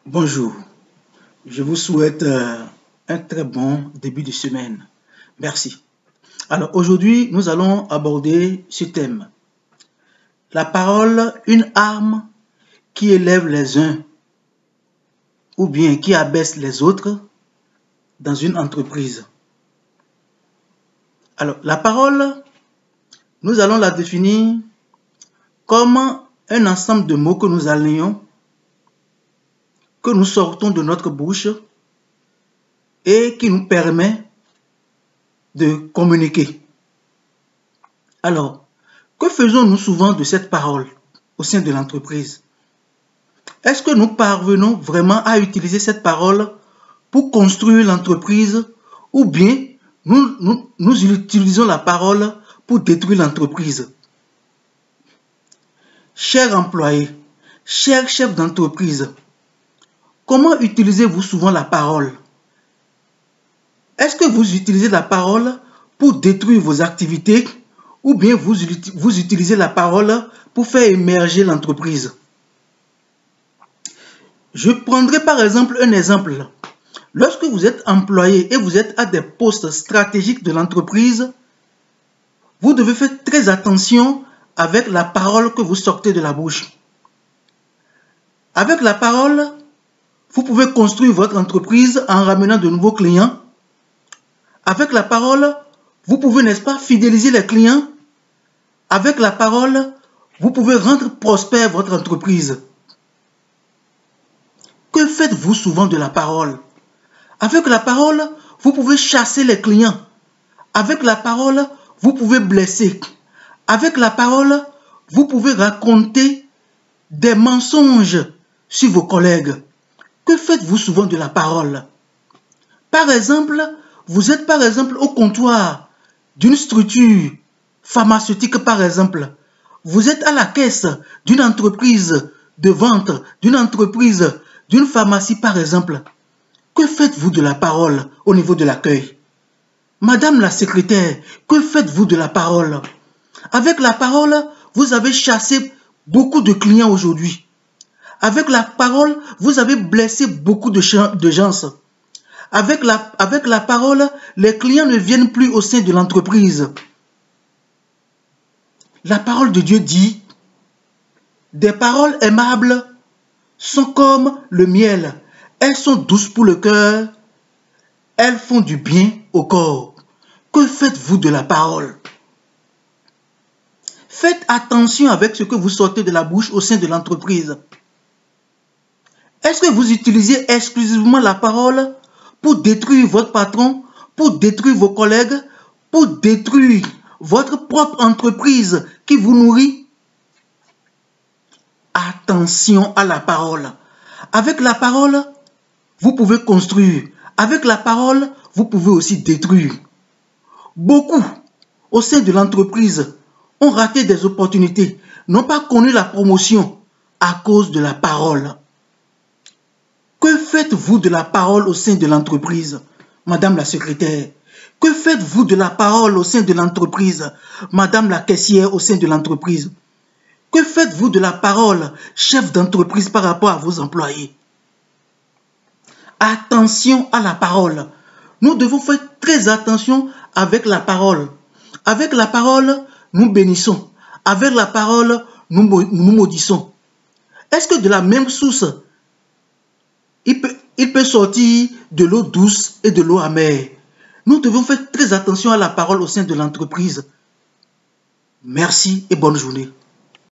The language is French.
Bonjour, je vous souhaite un très bon début de semaine. Merci. Alors aujourd'hui, nous allons aborder ce thème. La parole, une arme qui élève les uns ou bien qui abaisse les autres dans une entreprise. Alors la parole, nous allons la définir comme un ensemble de mots que nous alignons, que nous sortons de notre bouche et qui nous permet de communiquer. Alors, que faisons-nous souvent de cette parole au sein de l'entreprise? Est-ce que nous parvenons vraiment à utiliser cette parole pour construire l'entreprise ou bien nous utilisons la parole pour détruire l'entreprise? Chers employés, chers chefs d'entreprise, comment utilisez-vous souvent la parole? Est-ce que vous utilisez la parole pour détruire vos activités ou bien vous utilisez la parole pour faire émerger l'entreprise? Je prendrai par exemple un exemple. Lorsque vous êtes employé et vous êtes à des postes stratégiques de l'entreprise, vous devez faire très attention avec la parole que vous sortez de la bouche. Avec la parole, vous pouvez construire votre entreprise en ramenant de nouveaux clients. Avec la parole, vous pouvez, n'est-ce pas, fidéliser les clients. Avec la parole, vous pouvez rendre prospère votre entreprise. Que faites-vous souvent de la parole? Avec la parole, vous pouvez chasser les clients. Avec la parole, vous pouvez blesser. Avec la parole, vous pouvez raconter des mensonges sur vos collègues. Que faites-vous souvent de la parole? Par exemple, vous êtes par exemple au comptoir d'une structure pharmaceutique par exemple. Vous êtes à la caisse d'une entreprise de vente, d'une pharmacie par exemple. Que faites-vous de la parole au niveau de l'accueil? Madame la secrétaire, que faites-vous de la parole? Avec la parole, vous avez chassé beaucoup de clients aujourd'hui. Avec la parole, vous avez blessé beaucoup de gens. Avec la parole, les clients ne viennent plus au sein de l'entreprise. La parole de Dieu dit, des paroles aimables sont comme le miel. Elles sont douces pour le cœur. Elles font du bien au corps. Que faites-vous de la parole? Faites attention avec ce que vous sortez de la bouche au sein de l'entreprise. Est-ce que vous utilisez exclusivement la parole pour détruire votre patron, pour détruire vos collègues, pour détruire votre propre entreprise qui vous nourrit? Attention à la parole. Avec la parole, vous pouvez construire. Avec la parole, vous pouvez aussi détruire. Beaucoup au sein de l'entreprise ont raté des opportunités, n'ont pas connu la promotion à cause de la parole. Que faites-vous de la parole au sein de l'entreprise, Madame la secrétaire? Que faites-vous de la parole au sein de l'entreprise, Madame la caissière au sein de l'entreprise? Que faites-vous de la parole, chef d'entreprise, par rapport à vos employés? Attention à la parole. Nous devons faire très attention avec la parole. Avec la parole, nous bénissons. Avec la parole, nous maudissons. Est-ce que de la même source, il peut sortir de l'eau douce et de l'eau amère? Nous devons faire très attention à la parole au sein de l'entreprise. Merci et bonne journée.